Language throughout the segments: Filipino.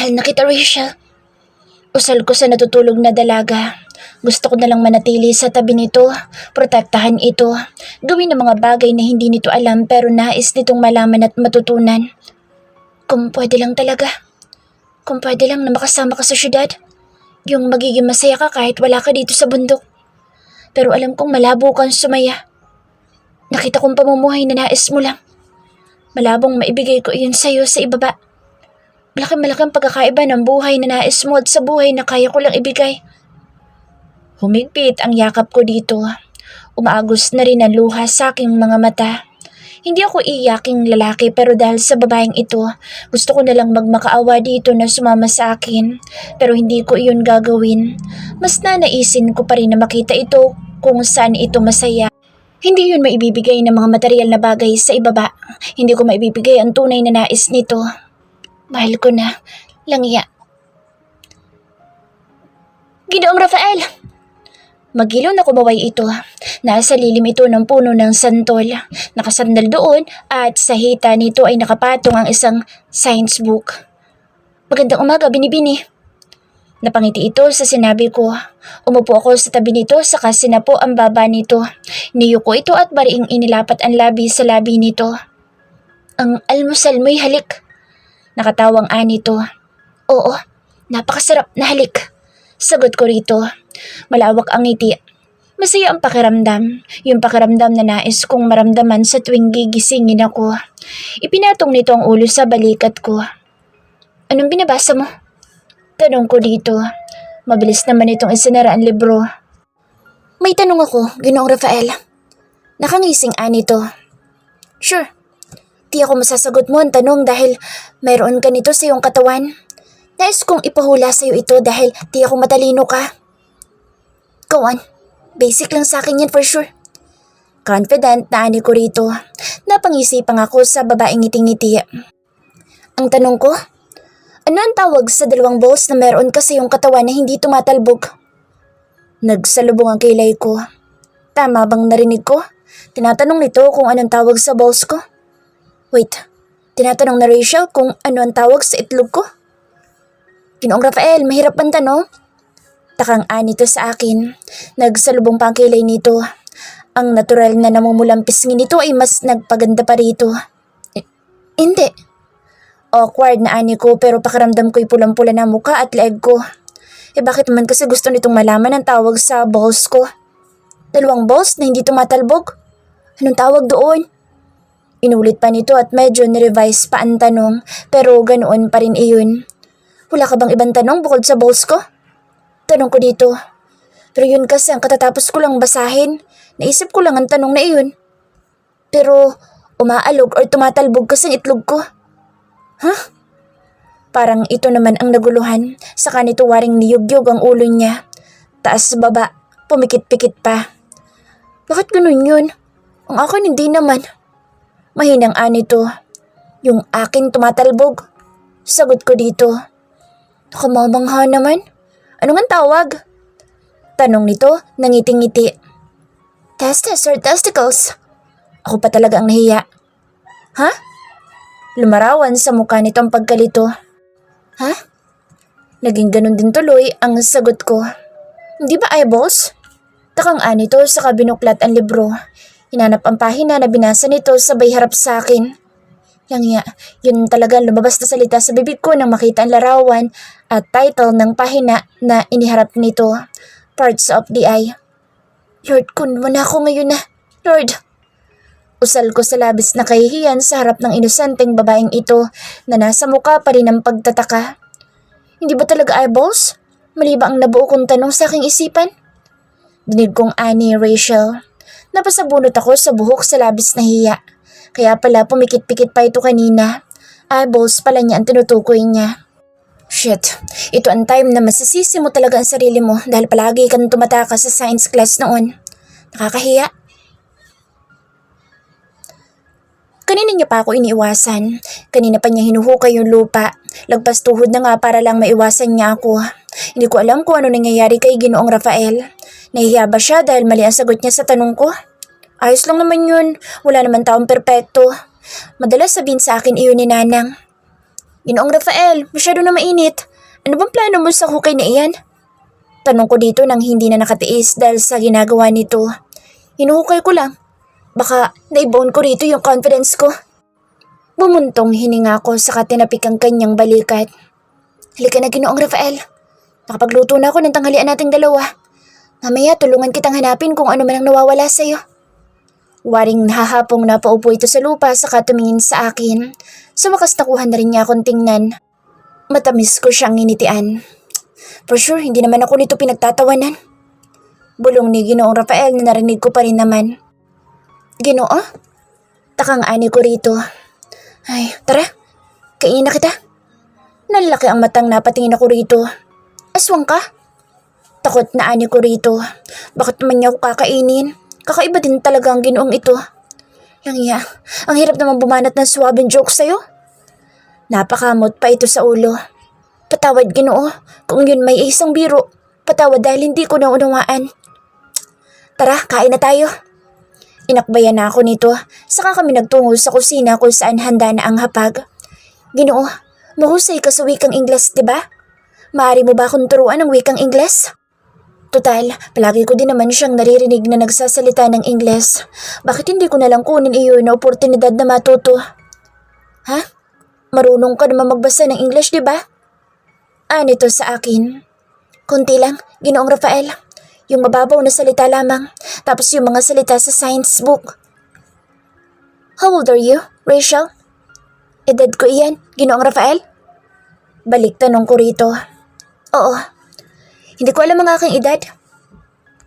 Mahal na kita, Rachel. Usal ko sa natutulog na dalaga. Gusto ko nalang manatili sa tabi nito, protektahan ito, gawin ang mga bagay na hindi nito alam pero nais nitong malaman at matutunan. Kung pwede lang talaga. Kung pwede lang na makasama ka sa syudad. Yung magiging masaya ka kahit wala ka dito sa bundok. Pero alam kong malabo kang sumaya. Nakita kong pamumuhay na nais mo lang. Malabong maibigay ko iyon sa'yo sa ibaba. Malaking pagkakaiba ng buhay na nais mo at sa buhay na kaya ko lang ibigay. Humigpit ang yakap ko dito. Umaagos na rin ang luha sa aking mga mata. Hindi ako iyaking lalaki pero dahil sa babaeng ito, gusto ko nalang magmakaawa dito na sumama sa akin. Pero hindi ko iyon gagawin. Mas nanaisin ko pa rin na makita ito kung saan ito masaya. Hindi yun maibibigay ng mga material na bagay sa ibaba. Hindi ko maibibigay ang tunay na nais nito. Mahal ko na. Langya. Ginoong Rafael! Magilon na kumaway ito. Nasa lilim ito ng puno ng santol. Nakasandal doon at sa hita nito ay nakapatong ang isang science book. Magandang umaga, Binibini. Napangiti ito sa sinabi ko. Umupo ako sa tabi nito saka sinapo ang baba nito. Niyuko ito at bariing inilapat ang labi sa labi nito. Ang almusal mo'y halik. Nakatawang nito. Oo, napakasarap na halik. Sagot ko rito. Malawak ang ngiti. Masaya ang pakiramdam. Yung pakiramdam na nais kong maramdaman sa tuwing gigisingin ako. Ipinatong nito ang ulo sa balikat ko. Anong binabasa mo? Tanong ko dito. Mabilis naman itong isinara ang libro. May tanong ako, Ginoong Rafael. Nakangising nito. Sure. Di ako masasagot mo ang tanong dahil mayroon ka nito sa iyong katawan. Nais kong ipahula sa iyo ito dahil di ako matalino ka. Go on. Basic lang sa akin yan for sure. Confident na ko rito. Napangisipang ako sa babaeng ngiting-ngiti. Ang tanong ko, ano ang tawag sa dalawang balls na meron ka sa iyong katawan na hindi tumatalbog? Nagsalubong ang kilay ko. Tama bang narinig ko? Tinatanong nito kung anong tawag sa balls ko? Wait, tinatanong na Rachel kung ano ang tawag sa itlog ko? Ginoong Rafael, mahirap ang tanong? Takang nito sa akin. Nagsalubong pa ang kilay nito. Ang natural na namumulang pisngi nito ay mas nagpaganda pa rito. Hindi. Awkward na ko pero pakiramdam ko'y pulang-pula na muka at leeg ko. Bakit naman kasi gusto nitong malaman ang tawag sa balls ko? Dalawang balls na hindi tumatalbog? Anong tawag doon? Inulit pa nito at medyo nirevise pa ang tanong pero ganoon pa rin iyon. Wala ka bang ibang tanong bukod sa balls ko? Tanong ko dito. Pero yun kasi ang katatapos ko lang basahin. Naisip ko lang ang tanong na iyon. Pero umaalog or tumatalbog kasi ang itlog ko. Huh? Parang ito naman ang naguluhan. Saka nito waring niyugyog ang ulo niya. Taas baba, pumikit-pikit pa. Bakit ganun yun? Ang akin hindi naman. Mahinang nito. Yung akin tumatalbog. Sagot ko dito. Nakamamangha naman. Ano nga tawag? Tanong nito, nangiting-ngiti. Testes or testicles? Ako pa talaga ang nahiya. Ha? Lumarawan sa mukha nito ang pagkalito. Ha? Naging ganun din tuloy ang sagot ko. Hindi ba eyeballs? Takang nito sa kabinuklat ang libro. Hinanap ang pahina na binasa nito sabay harap sa akin. Yun talagang lumabas na salita sa bibig ko nang makita ang larawan at title ng pahina na iniharap nito. Parts of the Eye. Lord, kun mo na ako ngayon na. Lord. Usal ko sa labis na kahihiyan sa harap ng inosenteng babaeng ito na nasa mukha pa rin ang pagtataka. Hindi ba talaga eyeballs? Mali ba ang nabuo kong tanong sa aking isipan? Dinig kong ani Rachel. Napasabunot ako sa buhok sa labis na hiya. Kaya pala pumikit-pikit pa ito kanina. Eyeballs pala niya ang tinutukoy niya. Shit, ito ang time na masisisi mo talaga ang sarili mo dahil palagi kang tumataka sa science class noon. Nakakahiya. Kanina niya pa ako iniiwasan. Kanina pa niya hinuhukay yung lupa. Lagpas tuhod na nga para lang maiwasan niya ako. Hindi ko alam kung ano nangyayari kay Ginoong Rafael. Nahihiya ba siya dahil mali ang sagot niya sa tanong ko? Ayos lang naman yun. Wala naman taong perpekto. Madalas sabihin sa akin iyon ni Nanang. Ginoong Rafael, masyado na mainit. Ano bang plano mo sa hukay na iyan? Tanong ko dito nang hindi na nakatiis dahil sa ginagawa nito. Hinuhukay ko lang. Baka naibon ko rito yung confidence ko. Bumuntong hininga ko sa katinapik ang kanyang balikat. Halika na, Ginoong Rafael. Nakapagluto na ako ng tanghalian nating dalawa. Mamaya tulungan kitang hanapin kung ano man ang nawawala sa'yo. Waring nahahapong napaupo ito sa lupa saka tumingin sa akin. Sa wakas nakuha na rin niya akong tingnan. Matamis ko siyang nginitian. For sure, hindi naman ako nito pinagtatawanan. Bulong ni Ginoong Rafael na narinig ko pa rin naman. Ginoo? Takang ani ko rito. Ay, tara. Kainin na kita. Nalaki ang matang napatingin ako rito. Aswang ka? Takot na ani ko rito. Bakit naman niya ako kakainin? Kakaiba din talaga ang Ginoong ito. Langya, ang hirap naman bumanat ng suwabing joke sa'yo. Napakamot pa ito sa ulo. Patawad, Ginoo, kung yun may isang biro. Patawad dahil hindi ko naunawaan. Tara, kain na tayo. Inakbayan na ako nito, saka kami nagtungo sa kusina kung saan handa na ang hapag. Ginoo, mahusay ka sa wikang Ingles, diba? Maaari mo ba akong turuan ng wikang Ingles? Total, palagi ko din naman siyang naririnig na nagsasalita ng Ingles. Bakit hindi ko nalang kunin iyon na oportunidad na matuto? Ha? Marunong ka naman magbasa ng English, diba? Nito sa akin. Kunti lang, Ginoong Rafael. Yung mababaw na salita lamang, tapos yung mga salita sa science book. How old are you, Rachel? Edad ko iyan, Ginoong Rafael? Balik tanong ko rito. Oo. Hindi ko alam ang aking edad.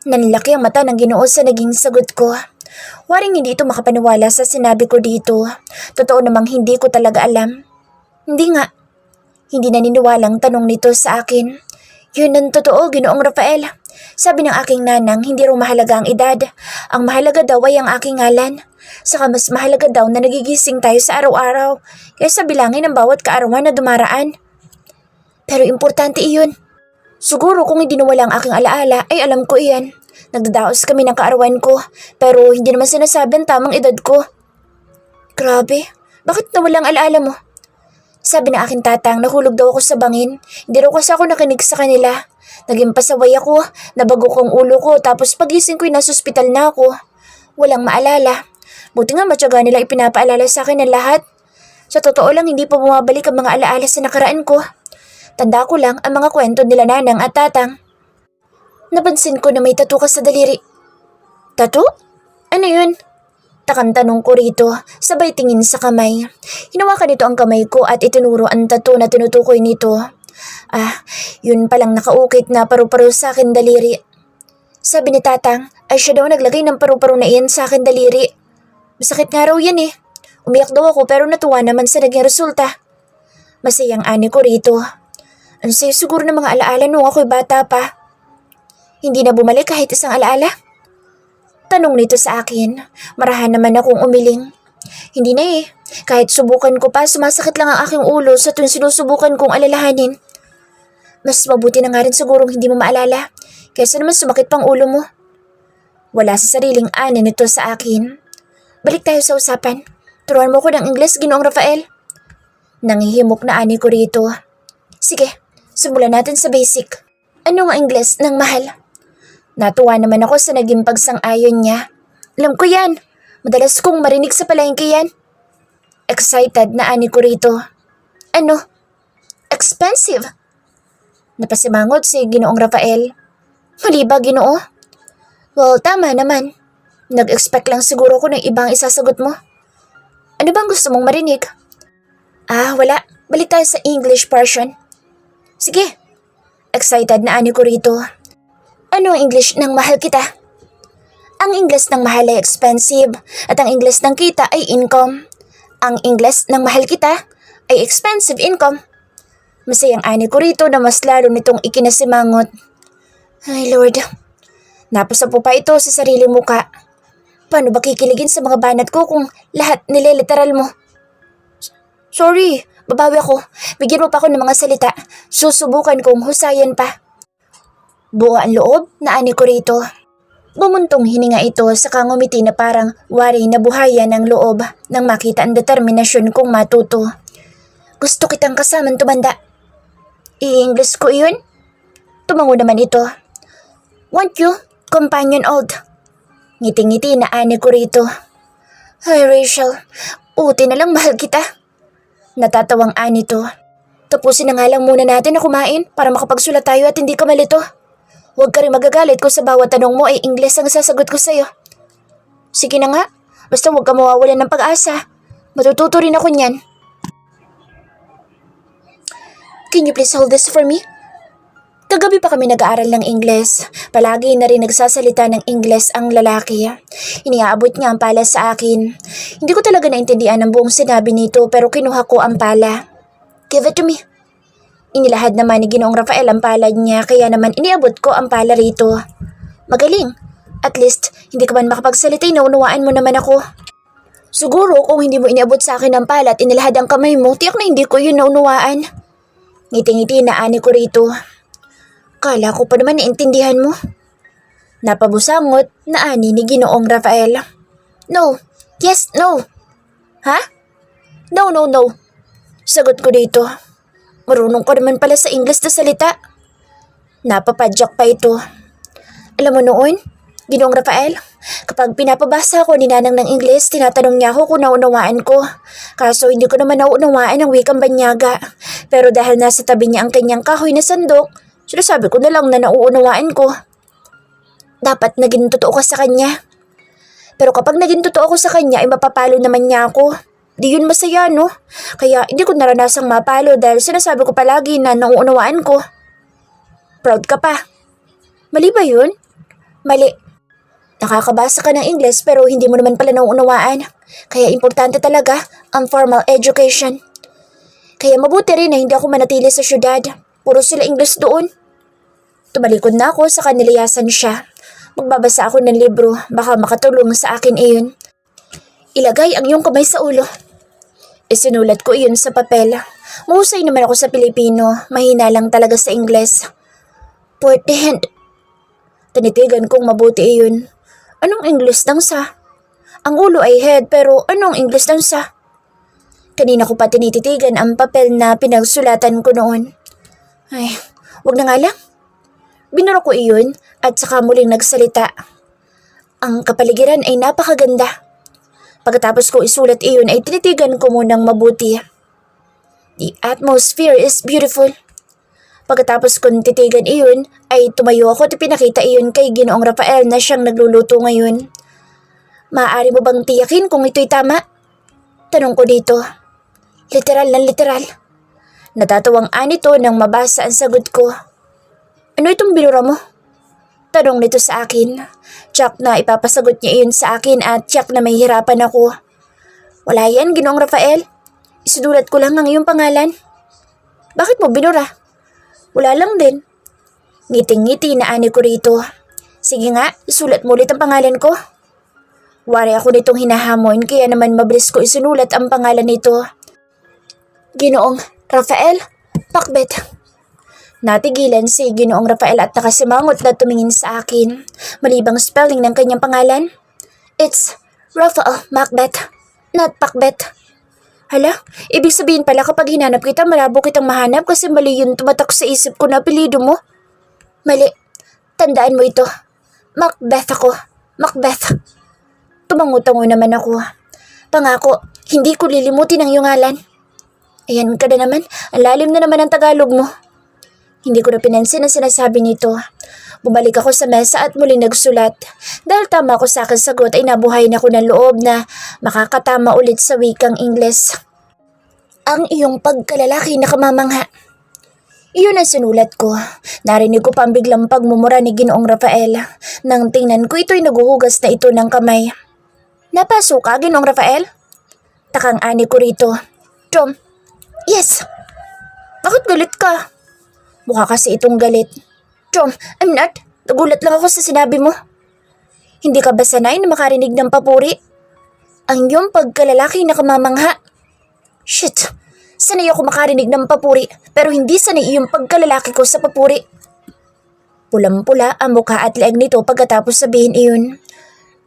Nanlaki ang mata ng Ginoo sa naging sagot ko. Waring hindi ito makapaniwala sa sinabi ko dito. Totoo namang hindi ko talaga alam. Hindi nga. Hindi naniniwalang tanong nito sa akin. Yun ang totoo, Ginoong Rafael. Sabi ng aking nanang hindi raw mahalaga ang edad. Ang mahalaga daw ay ang aking ngalan. Saka mas mahalaga daw na nagigising tayo sa araw-araw kaysa bilangin ang bawat kaarawan na dumaraan. Pero importante iyon. Siguro kung hindi nawala ang aking alaala ay alam ko iyan. Nagdadaos kami ng kaarawan ko pero hindi naman sinasabi ang tamang edad ko. Grabe, bakit nawala ang alaala mo? Sabi ng aking tatang nahulog daw ako sa bangin. Hindi raw kasi ako nakinig sa kanila. Naging pasaway ako, nabago kong ulo ko tapos pagising ko'y nasa ospital na ako. Walang maalala. Buti nga matyaga nila ipinapaalala sa akin ng lahat. Sa totoo lang hindi pa bumabalik ang mga alaala sa nakaraan ko. Tanda ko lang ang mga kwento nila nanang at tatang. Napansin ko na may tattoo ka sa daliri. Tattoo? Ano yun? Takang tanong ko rito, sabay tingin sa kamay. Hinawakan nito ang kamay ko at itinuro ang tattoo na tinutukoy nito. Yun palang nakaukit na paru-paro sa akin daliri. Sabi ni tatang, ay siya daw naglagay ng paru-paro na iyan sa akin daliri. Masakit nga raw yan eh. Umiyak daw ako pero natuwa naman sa naging resulta. Masayang ani ko rito. Ang sayo siguro ng mga alaala nung ako'y bata pa. Hindi na bumalik kahit isang alaala? Tanong nito sa akin. Marahan naman akong umiling. Hindi na eh. Kahit subukan ko pa, sumasakit lang ang aking ulo sa tuwing sinusubukan kong alalahanin. Mas mabuti na nga rin sigurong hindi mo maalala kaysa naman sumakit pang ulo mo. Wala sa sariling ani nito sa akin. Balik tayo sa usapan. Turuan mo ko ng Ingles, Ginoong Rafael. Nangihimok na ani ko rito. Sige, simulan natin sa basic. Ano nga Ingles ng mahal? Natuwa naman ako sa naging pagsang-ayon niya. Alam ko yan. Madalas kong marinig sa palengke yan. Excited na ani ko rito. Ano? Expensive? Napasimangot si Ginoong Rafael. Mali ba, Ginoo? Well, tama naman. Nag-expect lang siguro ko ng ibang isasagot mo. Ano bang gusto mong marinig? Wala. Balik tayo sa English portion. Sige. Excited na ani ko rito. Ano ang English ng mahal kita? Ang English ng mahal ay expensive at ang English ng kita ay income. Ang English ng mahal kita ay expensive income. Masayang ani ko rito na mas lalo nitong ikinasimangot. Ay Lord, napasapo pa ito sa sariling muka. Paano ba kikiligin sa mga banat ko kung lahat nililiteral mo? Sorry, babawi ako. Bigyan mo pa ako ng mga salita. Susubukan kong husayan pa. Buo ang loob na ani ko rito. Bumuntong hininga ito sa ngumiti na parang wari na buhayan ng loob nang makita ang determinasyon kong matuto. Gusto kitang kasamang tumanda. I-English ko iyon? Tumango naman ito. Want you, companion old? Ngiti-ngiti na ani ko rito. Ay Rachel, uti na lang mahal kita. Natatawang ani to. Tapusin na nga lang muna natin na kumain para makapagsulat tayo at hindi ka malito. Huwag ka rin magagalit kung sa bawat tanong mo ay Ingles ang sasagot ko sa'yo. Sige na nga, basta huwag ka mawawalan ng pag-asa. Matututo rin ako niyan. Can you please hold this for me? Kagabi pa kami nag-aaral ng Ingles. Palagi na rin nagsasalita ng Ingles ang lalaki. Iniaabot niya ang pala sa akin. Hindi ko talaga naintindihan ang buong sinabi nito pero kinuha ko ang pala. Give it to me. Inilahad naman ni Ginoong Rafael ang palad niya kaya naman iniabot ko ang pala rito. Magaling. At least, hindi ka man makapagsalita, naunawaan mo naman ako. Siguro kung hindi mo iniabot sa akin ang pala at inilahad ang kamay mo, tiyak na hindi ko yun naunawaan. Ngiti-ngiti na ani ko rito. Kala ko pa naman naintindihan mo. Napabusangot na ani ni Ginoong Rafael. No. Yes, no. Ha? No, no, no. Sagot ko dito. Marunong ko naman pala sa English na salita. Napapadyak pa ito. Alam mo noon, Ginoong Rafael, kapag pinapabasa ko ni Nanang ng English, tinatanong niya ako kung naunawaan ko. Kaso hindi ko naman naunawaan ang wikang Banyaga. Pero dahil nasa tabi niya ang kanyang kahoy na sandok, sinasabi ko na lang na nauunawaan ko. Dapat naging totoo ka sa kanya. Pero kapag naging totoo ko sa kanya, ay mapapalo naman niya ako. Di yun masaya, no? Kaya hindi ko naranasang mapalo dahil sinasabi ko palagi na nauunawaan ko. Proud ka pa. Mali ba yun? Mali. Nakakabasa ka ng English pero hindi mo naman pala nauunawaan. Kaya importante talaga ang formal education. Kaya mabuti rin na hindi ako manatili sa syudad. Puro sila English doon. Tumalikod na ako sa kanilayasan siya. Magbabasa ako ng libro. Baka makatulong sa akin iyon. Ilagay ang iyong kamay sa ulo. Isinulat ko iyon sa papel. Mahusay naman ako sa Pilipino. Mahina lang talaga sa Ingles. Put the hand. Tinitigan kong mabuti iyon. Anong English nang sa? Ang ulo ay head pero anong English nang sa? Kanina ko pa tinititigan ang papel na pinagsulatan ko noon. Ay, wag na nga lang. Binura ko iyon at saka muling nagsalita. Ang kapaligiran ay napakaganda. Pagkatapos ko isulat iyon ay tinitigan ko munang mabuti. The atmosphere is beautiful. Pagkatapos kong titigan iyon ay tumayo ako at pinakita iyon kay Ginoong Rafael na siyang nagluluto ngayon. Maaari mo bang tiyakin kung ito'y tama? Tanong ko dito. Literal na literal. Natatawang anito nang mabasa ang sagot ko. Ano itong binura mo? Tanong nito sa akin. Tiyak na ipapasagot niya iyon sa akin at tiyak na may hirapan ako. Wala yan, Ginoong Rafael. Isinulat ko lang ang iyong pangalan. Bakit mo binura? Wala lang din. Ngiting-ngiti na ani ko rito. Sige nga, isulat mo ulit ang pangalan ko. Wari ako nitong hinahamon kaya naman mabilis ko isinulat ang pangalan nito. Ginoong Rafael Macbeth. Natigilan si Ginoong Rafael at nakasimangot na tumingin sa akin. Malibang spelling ng kanyang pangalan. It's Rafael Macbeth, not Macbeth. Hala, ibig sabihin pala kapag hinanap kita, malabo kitang mahanap kasi mali yun tumatak sa isip ko na apelyido mo. Mali. Tandaan mo ito. Macbeth ako. Macbeth. Tumango-tango naman ako. Pangako, hindi ko lilimutin ang iyong ngalan. Ayan ka na naman, ang lalim na naman ang Tagalog mo. Hindi ko na pinansin ang sinasabi nito. Bumalik ako sa mesa at muling nagsulat. Dahil tama ako sa akin sagot ay nabuhayin ako ng loob na makakatama ulit sa wikang Ingles. Ang iyong pagkalalaki na kamamangha. Iyon ang sinulat ko. Narinig ko pa ang biglang pagmumura ni Ginoong Rafael. Nang tingnan ko ito'y naguhugas na ito ng kamay. Napasok ka, Ginoong Rafael? Takang ani ko rito. Tom. Yes. Bakit galit ka? Mukha kasi itong galit. Tom, I'm not. Nagulat lang ako sa sinabi mo. Hindi ka ba sanay na makarinig ng papuri? Ang iyong pagkalalaki na kamamangha. Shit. Sanay ako makarinig ng papuri pero hindi sanay iyong pagkalalaki ko sa papuri. Pulang-pula ang mukha at leeg nito pagkatapos sabihin iyon.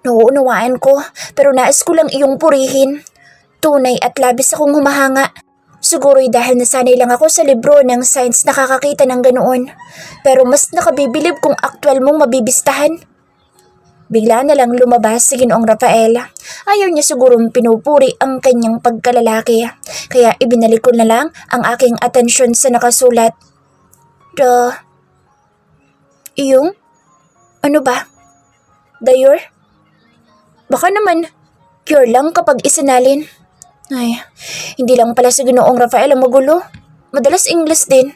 Nauunawaan ko pero nais ko lang iyong purihin. Tunay at labis akong humahanga. Siguro'y dahil nasanay lang ako sa libro ng science nakakakita ng ganoon. Pero mas nakabibilib kung aktwal mong mabibistahan. Bigla na lang lumabas si Ginoong Rafael. Ayaw niya sigurong pinupuri ang kanyang pagkalalaki. Kaya ibinalik ko na lang ang aking atensyon sa nakasulat. Iyong? Ano ba? Dayor? Baka naman, cure lang kapag isinalin. Ay, hindi lang pala si Ginoong Rafael ang magulo. Madalas English din.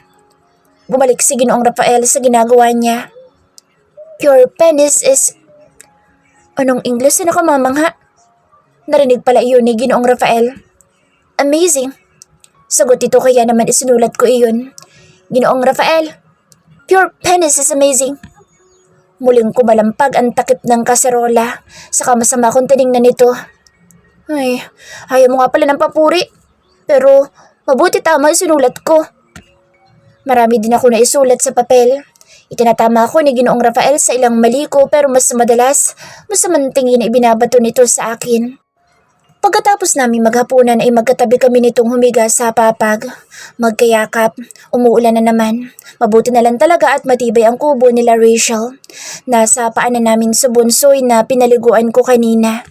Bumalik si Ginoong Rafael sa ginagawa niya. Your penis is... Anong English na nakamamangha? Narinig pala iyon ni Ginoong Rafael. Amazing. Sagot ito kaya naman isinulat ko iyon. Ginoong Rafael, your penis is amazing. Muling kumalampag ang takip ng kaserola. Saka masama kong tinignan nito. Ay, ayaw mo nga pala ng papuri. Pero mabuti tama ang sinulat ko. Marami din ako naisulat sa papel. Itinatama ko ni Ginoong Rafael sa ilang mali ko pero mas madalas, masamang tingin na ibinabato nito sa akin. Pagkatapos namin maghapunan ay magkatabi kami nitong humiga sa papag. Magkayakap, umuulan na naman. Mabuti na lang talaga at matibay ang kubo nila Rachel. Nasa paanan namin sa bunsoy na pinaliguan ko kanina.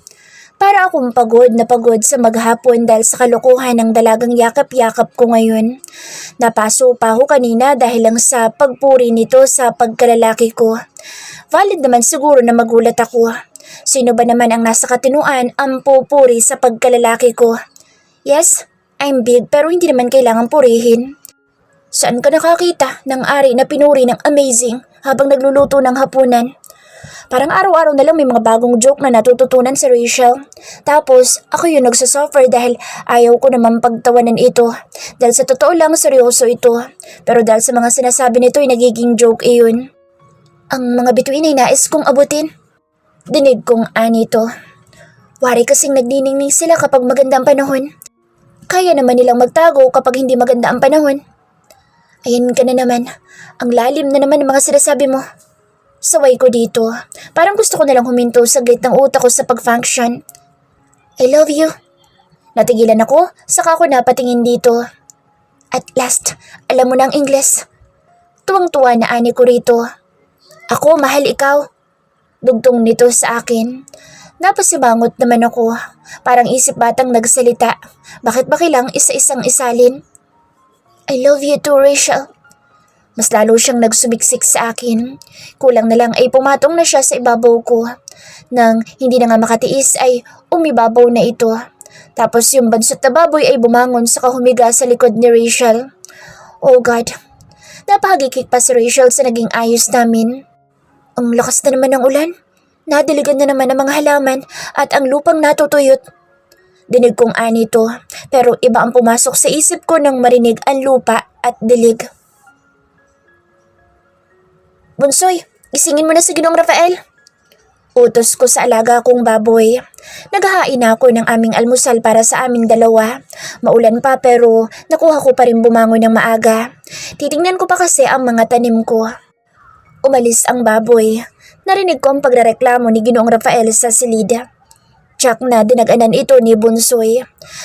Para akong pagod na pagod sa maghapon dahil sa kalokohan ng dalagang yakap-yakap ko ngayon. Napaso pa ako kanina dahil lang sa pagpuri nito sa pagkalalaki ko. Valid naman siguro na magulat ako. Sino ba naman ang nasa katinuan ang pupuri sa pagkalalaki ko? Yes, I'm big pero hindi naman kailangan purihin. Saan ka nakakita ng ari na pinuri ng amazing habang nagluluto ng hapunan? Parang araw-araw na lang may mga bagong joke na natututunan si Rachel. Tapos ako yung nagsasuffer dahil ayaw ko naman pagtawanan ito. Dahil sa totoo lang seryoso ito. Pero dahil sa mga sinasabi nito ay nagiging joke iyon. Ang mga bituin ay nais kong abutin. Dinig kong anito. Wari kasing nagniningning sila kapag maganda ang panahon. Kaya naman nilang magtago kapag hindi maganda ang panahon. Ayan ka na naman. Ang lalim na naman ng mga sinasabi mo. Saway ko dito. Parang gusto ko nalang huminto sa gate ng utak ko sa pag-function. I love you. Natigilan ako, saka ako napatingin dito. At last, alam mo na ang Ingles. Tuwang-tuwa na ani ko rito. Ako, mahal ikaw. Dugtong nito sa akin. Napasimangot naman ako. Parang isip batang nagsalita. Bakit ba kailang isa-isang isalin? I love you too, Rachel. Mas lalo siyang nagsumiksik sa akin. Kulang na lang ay pumatong na siya sa ibabaw ko. Nang hindi na nga makatiis ay umibabaw na ito. Tapos yung bansot na baboy ay bumangon saka humiga sa likod ni Rachel. Oh God, napahagikik pa si Rachel sa naging ayos namin. Ang lakas na naman ng ulan. Nadiligan na naman ang mga halaman at ang lupang natutuyot. Dinig kong anito pero iba ang pumasok sa isip ko nang marinig ang lupa at dilig. Bunsoy, gisingin mo na si Ginoong Rafael. Utos ko sa alaga kong baboy. Naghahain na ako ng aming almusal para sa aming dalawa. Maulan pa pero nakuha ko pa rin bumangon ng maaga. Titingnan ko pa kasi ang mga tanim ko. Umalis ang baboy. Narinig ko ang pagrereklamo ni Ginoong Rafael sa silid. Tsak na dinag-anan ito ni Bunsoy.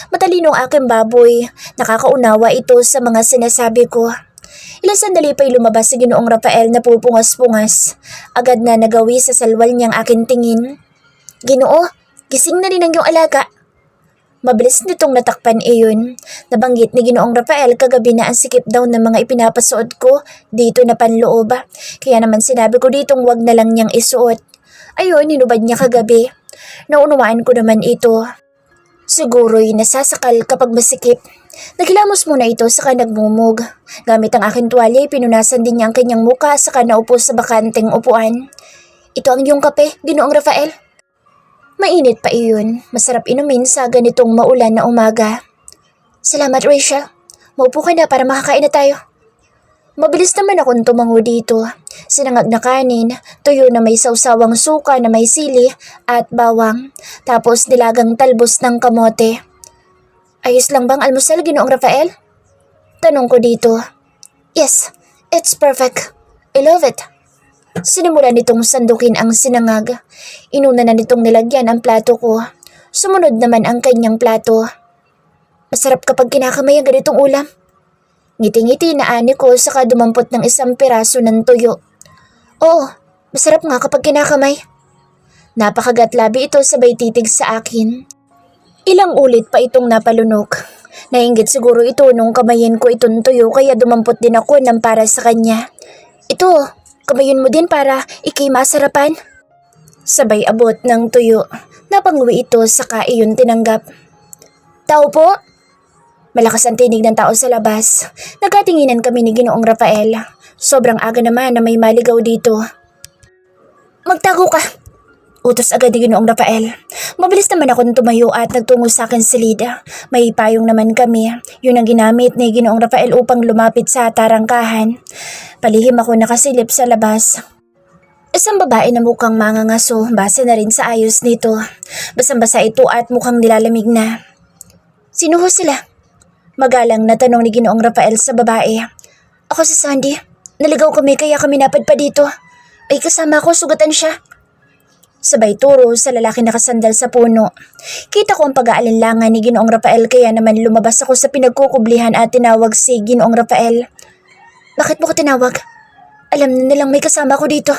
Matalinong aking baboy. Nakakaunawa ito sa mga sinasabi ko. Ilang sandali pa'y lumabas si Ginoong Rafael na pupungas-pungas. Agad na nagawi sa salwal niyang aking tingin. Ginoo, gising na rin ang iyong alaga. Mabilis nitong natakpan iyon. Nabanggit ni Ginoong Rafael kagabi na ang sikip daw ng mga ipinapasuot ko dito na panloob. Kaya naman sinabi ko ditong wag na lang niyang isuot. Ayun, hinubad niya kagabi. Naunawaan ko naman ito. Siguro'y nasasakal kapag masikip. Naghilamos muna ito saka nagmumug. Gamit ang aking tuwalya, pinunasan din niya ang kanyang muka saka naupo sa bakanteng upuan. Ito ang iyong kape, Ginoong Rafael. Mainit pa iyon. Masarap inumin sa ganitong maulan na umaga. Salamat, Rachel. Maupo ka na para makakain na tayo. Mabilis naman akong tumango dito. Sinangag na kanin, tuyo na may sausawang suka na may sili at bawang. Tapos nilagang talbos ng kamote. Ayos lang bang almusal, Ginoong Rafael? Tanong ko dito. Yes, it's perfect. I love it. Sinimula nitong sandukin ang sinangag. Inuna na nitong nilagyan ang plato ko. Sumunod naman ang kanyang plato. Masarap kapag kinakamay ang ganitong ulam. Ngiti-ngiti na ani ko saka dumampot ng isang piraso ng tuyo. Oo, masarap nga kapag kinakamay. Napakagat labi ito sabay titig sa akin. Ilang ulit pa itong napalunok. Nainggit siguro ito nung kamayin ko itong tuyo kaya dumampot din ako ng para sa kanya. Ito, kamayin mo din para ikay masarapan. Sabay abot ng tuyo. Napangwi ito saka iyon tinanggap. Tao po? Malakas ang tinig ng tao sa labas. Nagkatinginan kami ni Ginoong Rafael. Sobrang aga naman na may maligaw dito. Magtago ka! Utos agad ni Ginoong Rafael. Mabilis naman akong tumayo at nagtungo sa akin silid. May payong naman kami. Yun ang ginamit ni Ginoong Rafael upang lumapit sa tarangkahan. Palihim ako nakasilip sa labas. Isang babae na mukhang mangangaso, base na rin sa ayos nito. Basang-basa ito at mukhang nilalamig na. Sino ho sila? Magalang na tanong ni Ginoong Rafael sa babae. Ako si Sandy. Naligaw kami kaya kami napadpa dito. Ay kasama ko, sugatan siya. Sabay turo sa lalaki nakasandal sa puno. Kita ko ang pag-aalinlangan ni Ginoong Rafael kaya naman lumabas ako sa pinagkukublihan at tinawag si Ginoong Rafael. Bakit mo ko tinawag? Alam na nilang may kasama ko dito.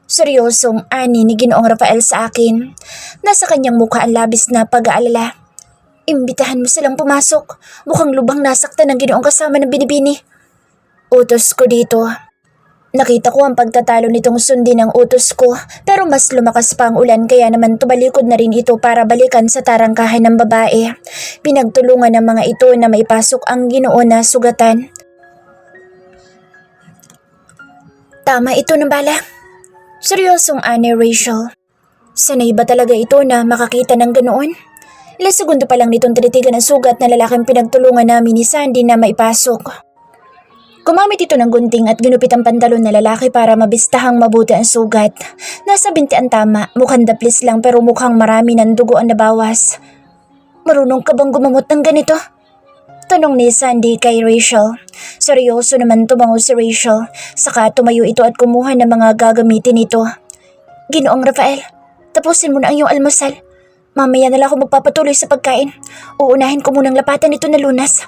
Seryosong ani ni Ginoong Rafael sa akin. Nasa kanyang mukha ang labis na pag-aalala. Imbitahan mo silang pumasok. Mukhang lubhang nasaktan ng Ginoong kasama ng binibini. Utos ko dito. Nakita ko ang pagtatalo nitong sundin ng utos ko pero mas lumakas pa ang ulan kaya naman tumalikod na rin ito para balikan sa tarangkahan ng babae. Pinagtulungan ng mga ito na maipasok ang Ginoo na sugatan. Tama ito ng bala. Seryosong ani Rachel. Sanay ba talaga ito na makakita ng ganoon? Ilang segundo pa lang nitong tinitigan ang sugat na lalaking pinagtulungan namin ni Sandy na maipasok. Gumamit ito ng gunting at ginupit ang pantalon na lalaki para mabistahang mabuti ang sugat. Nasa binti ang tama, mukhang daplis lang pero mukhang marami ng dugo ang nabawas. Marunong ka bang gumamot ng ganito? Tanong ni Sandy kay Rachel. Seryoso naman tumango si Rachel, saka tumayo ito at kumuha ng mga gagamitin nito. Ginoong Rafael, tapusin mo na ang iyong almusal. Mamaya na lang ako magpapatuloy sa pagkain. Uunahin ko munang lapatan ito na lunas.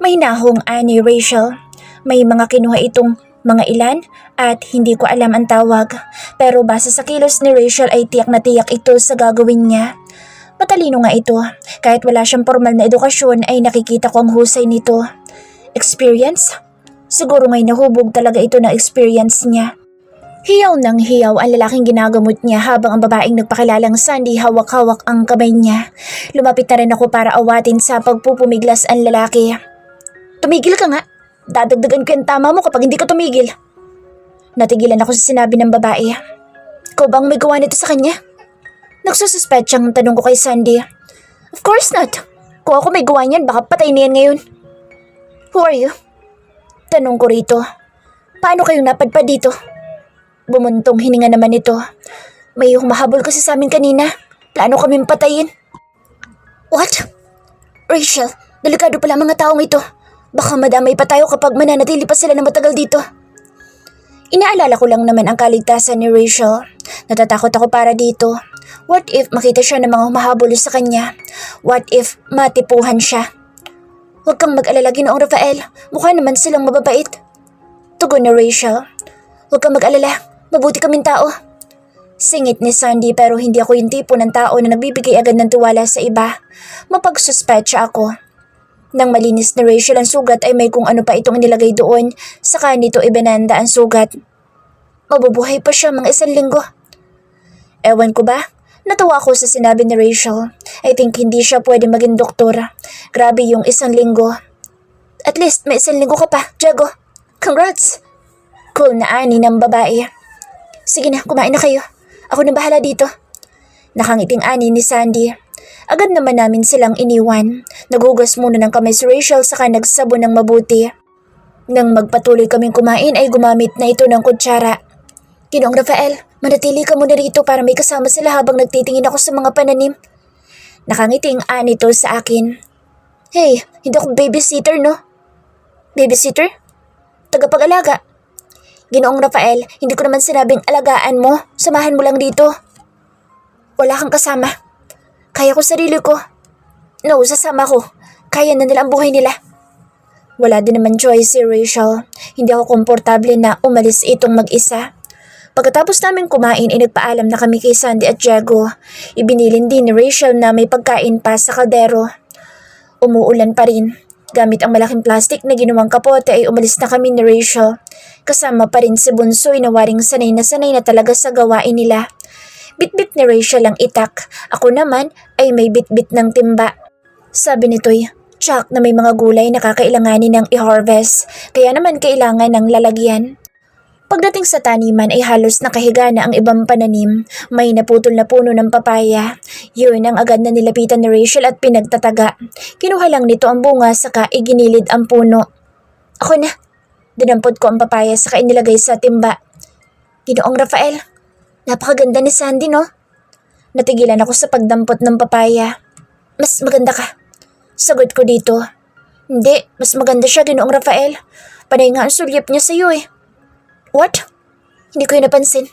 May nahong ani Rachel. May mga kinuha itong mga ilan at hindi ko alam ang tawag. Pero base sa kilos ni Rachel ay tiyak na tiyak ito sa gagawin niya. Matalino nga ito. Kahit wala siyang formal na edukasyon ay nakikita ko ang husay nito. Experience? Siguro ngay nahubog talaga ito na experience niya. Hiyaw ng hiyaw ang lalaking ginagamot niya habang ang babaeng nagpakilalang Sandy hawak-hawak ang kamay niya. Lumapit na rin ako para awatin sa pagpupumiglas ang lalaki. Tumigil ka nga. Dadagdagan ko yung tama mo kapag hindi ka tumigil. Natigilan ako sa sinabi ng babae. Ikaw bang may gawa nito sa kanya? Nagsususpetsang tanong ko kay Sandy. Of course not. Kung ako may gawa niyan, baka patay na yan ngayon. Who are you? Tanong ko rito. Paano kayong napadpad dito? Bumuntong hininga naman ito. May humahabol kasi sa amin kanina. Plano kaming patayin. What? Rachel, delikado pala mga taong ito. Baka madamay pa tayo kapag mananatili pa sila na matagal dito. Inaalala ko lang naman ang kaligtasan ni Rachel. Natatakot ako para dito. What if makita siya ng mga humahabol sa kanya? What if matipuhan siya? Huwag kang mag-alala, Ginoong Rafael. Mukha naman silang mababait. Tugon ni Rachel. Huwag kang mag-alala. Mabuti kaming tao. Singit ni Sandy pero hindi ako yung tipo ng tao na nagbibigay agad ng tiwala sa iba. Mapagsuspetsya ako. Nang malinis na Rachel ang sugat ay may kung ano pa itong inilagay doon, saka nito ibinanda ang sugat. Mabubuhay pa siya mga 1 linggo. Ewan ko ba? Natawa ako sa sinabi ni Rachel. I think hindi siya pwede maging doktor. Grabe yung 1 linggo. At least may 1 linggo ka pa, Diego. Congrats! Cool na ani ng babae. Sige na, kumain na kayo. Ako na bahala dito. Nakangiting ani ni Sandy. Agad naman namin silang iniwan. Naghugas muna ng kamay si Rachel saka nagsabon ng mabuti. Nang magpatuloy kaming kumain ay gumamit na ito ng kutsara. Ginoong Rafael, manatili ka muna rito para may kasama sila habang nagtitingin ako sa mga pananim. Nakangiting ani to sa akin. Hey, hindi ako babysitter no? Babysitter? Tagapag-alaga. Ginoong Rafael, hindi ko naman sinabing alagaan mo. Samahan mo lang dito. Wala kang kasama. Kaya ko sarili ko. No, sasama ko. Kaya na nila ang buhay nila. Wala din naman choice si Rachel. Hindi ako komportable na umalis itong mag-isa. Pagkatapos namin kumain ay nagpaalam na kami kay Sandy at Diego. Ibinilin din ni Rachel na may pagkain pa sa kaldero. Umuulan pa rin. Gamit ang malaking plastic na ginawang kapote ay umalis na kami ni Rachel. Kasama pa rin si Bunsoy na waring sanay na talaga sa gawain nila. Bitbit ni Rachel ang itak. Ako naman ay may bitbit ng timba. Sabi nito'y, "Tsak na may mga gulay na kakailanganin ng i-harvest. Kaya naman kailangan ng lalagyan." Pagdating sa taniman ay halos nakahiga na ang ibang pananim. May naputol na puno ng papaya. Yun ang agad na nilapitan ni Rachel at pinagtataga. Kinuha lang nito ang bunga saka iginilid ang puno. "Ako na." Dinampot ko ang papaya saka inilagay sa timba. "Ginoong Rafael, napakaganda ni Sandy, no?" Natigilan ako sa pagdampot ng papaya. "Mas maganda ka." Sagot ko dito. "Hindi, mas maganda siya, Ginoong Rafael. Panay nga ang sulyap niya sa'yo eh." "What?" "Hindi ko yun napansin."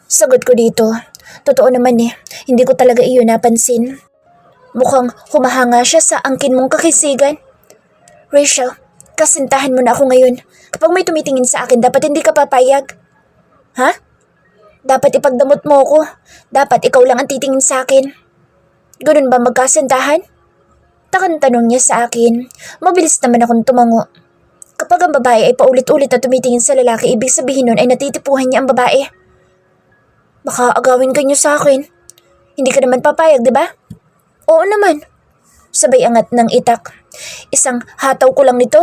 Sagot ko dito. Totoo naman eh, hindi ko talaga iyon napansin. Mukhang humahanga siya sa angkin mong kakisigan. "Rachel, kasintahan mo na ako ngayon. Kapag may tumitingin sa akin, dapat hindi ka papayag." "Ha? Dapat ipagdamot mo ko. Dapat ikaw lang ang titingin sa akin." "Ganun ba magkasintahan?" Takang tanong niya sa akin. Mabilis naman akong tumango. Kapag ang babae ay paulit-ulit na tumitingin sa lalaki, ibig sabihin nun ay natitipuhan niya ang babae. "Baka agawin ka niyo sa akin. Hindi ka naman papayag, di ba?" "Oo naman." Sabay angat ng itak. "Isang hataw ko lang nito.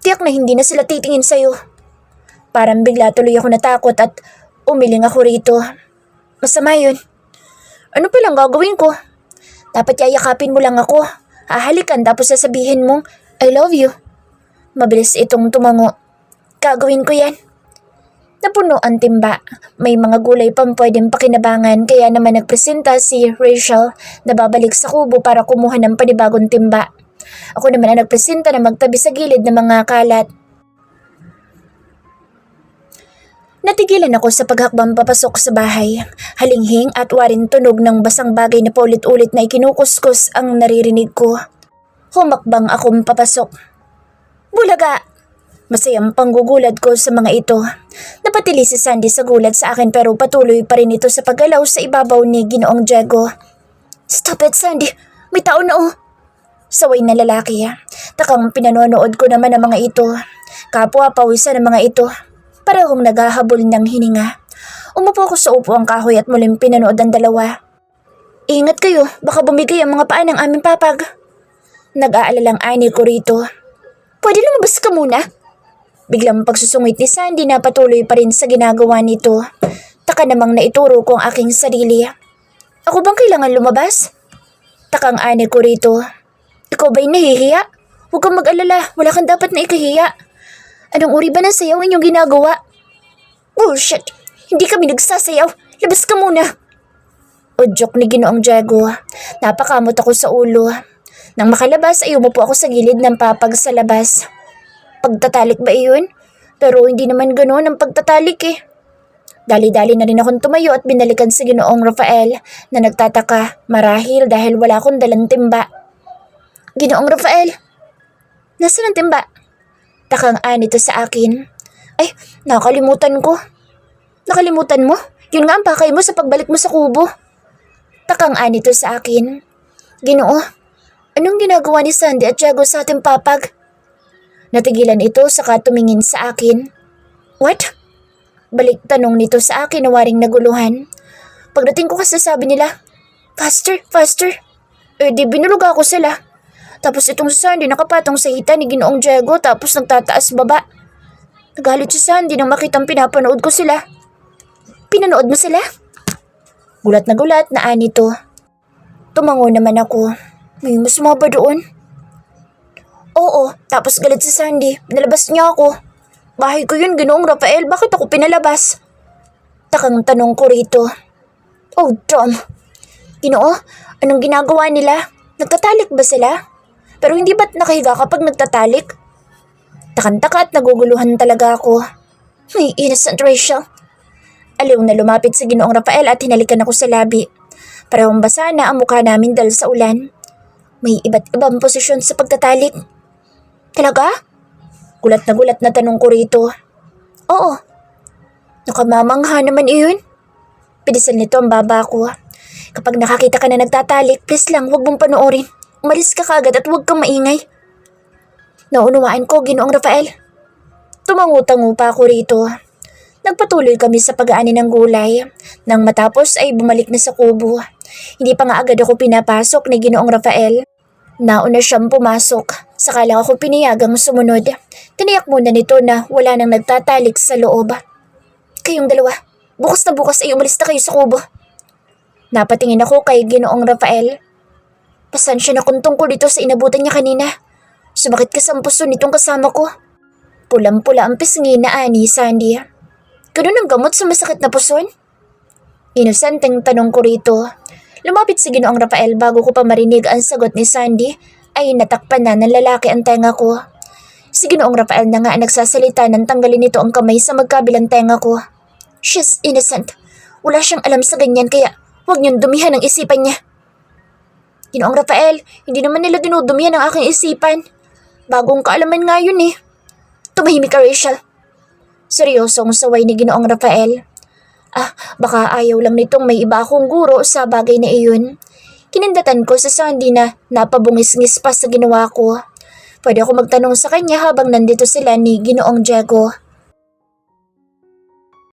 Tiyak na hindi na sila titingin sa'yo." Parang bigla tuloy ako natakot at umiling ako rito. Masama yun. Ano palang gagawin ko? Dapat yayakapin mo lang ako. Hahalikan tapos sasabihin mong, "I love you." Mabilis itong tumango. "Gagawin ko yan." Napuno ang timba. May mga gulay pang pwedeng pakinabangan kaya naman nagpresenta si Rachel na babalik sa kubo para kumuha ng panibagong timba. Ako naman ang nagpresenta na magtabi sa gilid ng mga kalat. Natigilan ako sa paghakbang papasok sa bahay. Halinghing at waring tunog ng basang bagay na paulit-ulit na ikinukuskus ang naririnig ko. Humakbang akong papasok. "Bulaga!" Masayang panggugulat ko sa mga ito. Napatili si Sandy sa gulat sa akin pero patuloy pa rin ito sa paggalaw sa ibabaw ni Ginoong Diego. "Stop it, Sandy! May tao na oh!" Saway na lalaki. Takang pinanonood ko naman ang mga ito. Kapwa pawisan ng mga ito. Parehong naghahabol ng hininga. Umupo ako sa upuang kahoy at muling pinanood ang dalawa. "Ingat kayo, baka bumigay ang mga paa ng aming papag." Nag-aalalang ani ko rito. "Pwede lumabas ka muna?" Biglang pagsusungit ni Sandy na patuloy pa rin sa ginagawa nito. Taka namang naituro ko ang aking sarili. "Ako bang kailangan lumabas?" Takang ani ko rito. "Ikaw ba'y nahihiya? Huwag kang mag-alala, wala kang dapat na ikahiya. Anong uri ba ng sayaw inyong ginagawa?" "Bullshit! Hindi kami nagsasayaw. Labas ka muna!" Udyok ni Ginoong Diego. Napakamot ako sa ulo. Nang makalabas ay umupo ako sa gilid ng papag sa labas. Pagtatalik ba iyon? Pero hindi naman ganoon ang pagtatalik eh. Dali-dali na rin akong tumayo at binalikan si Ginoong Rafael na nagtataka marahil dahil wala akong dalang timba. "Ginoong Rafael, nasaan ang timba?" Takang anito sa akin. "Ay, nakalimutan ko." "Nakalimutan mo? Yun nga ang pakay mo sa pagbalik mo sa kubo." Takang anito sa akin. "Ginoo, anong ginagawa ni Sandy at Diego sa ating papag?" Natigilan ito saka tumingin sa akin. "What?" Balik tanong nito sa akin na waring naguluhan. Pagdating ko kasi sabi nila, "Faster, faster." Di binuluga ko sila. Tapos itong si Sandy nakapatong sa hita ni Ginoong Diego tapos nagtataas baba. Nagalit si Sandy nang makitang pinapanood ko sila. "Pinanood mo sila?" Gulat na anito. Tumango naman ako. "May masama ba doon?" "Oo, tapos galit si Sandy. Pinalabas niya ako." "Bahay ko yun, Ginoong Rafael. Bakit ako pinalabas?" Takang tanong ko rito. "Oh, damn. Ginoo, anong ginagawa nila? Nagtatalik ba sila? Pero hindi ba't nakahiga kapag nagtatalik?" Takang-taka at naguguluhan talaga ako. May innocent Rachel. Aliw na lumapit si Ginoong Rafael at hinalikan ako sa labi. Parehong basa na ang mukha namin dahil sa ulan. may iba't ibang posisyon sa pagtatalik. Talaga? Gulat na tanong ko rito. Oo. Nakamamangha naman iyon. Pinisil nito ang baba ko. Kapag nakakita ka na nagtatalik, please lang huwag mong panoorin. Umalis ka kaagad at huwag kang maingay. Naunawaan ko, Ginoong Rafael. Tumangutango pa ako rito. Nagpatuloy kami sa pag-aani ng gulay. Nang matapos ay bumalik na sa kubo. Hindi pa nga agad ako pinapasok ni Ginoong Rafael. Nauna siyang pumasok. Saka lang ako pinayagang sumunod. Tiniyak muna nito na wala nang nagtatalik sa loob. Kayong dalawa, bukas na bukas ay umalis na kayo sa kubo. Napatingin ako kay Ginoong Rafael. Pasensya na kung tungkol dito sa inabutan niya kanina. Sumakit ka sa puso nitong kasama ko. Pulang-pula ang pisngi na ani, Sandy. Ganun ang gamot sa masakit na puson? Inosenteng tanong ko rito. Lumapit si Ginoong Rafael bago ko pa marinig ang sagot ni Sandy ay natakpan na ng lalaki ang tenga ko. Si Ginoong Rafael na nga ang nagsasalita nang tanggalin nito ang kamay sa magkabilang tenga ko. She's innocent. Wala siyang alam sa ganyan kaya huwag niyong dumihan ang isipan niya. Ginoong Rafael, hindi naman nila dinudumihan ang aking isipan. Bagong kaalaman nga yun eh. Tumahimik ka, Rachel. Seryosong saway ni Ginoong Rafael. Baka ayaw lang nitong may iba akong guro sa bagay na iyon. Kinindatan ko sa Sandy na napabungis-ngis pa sa ginawa ko. Pwede ako magtanong sa kanya habang nandito sila ni Ginoong Diego.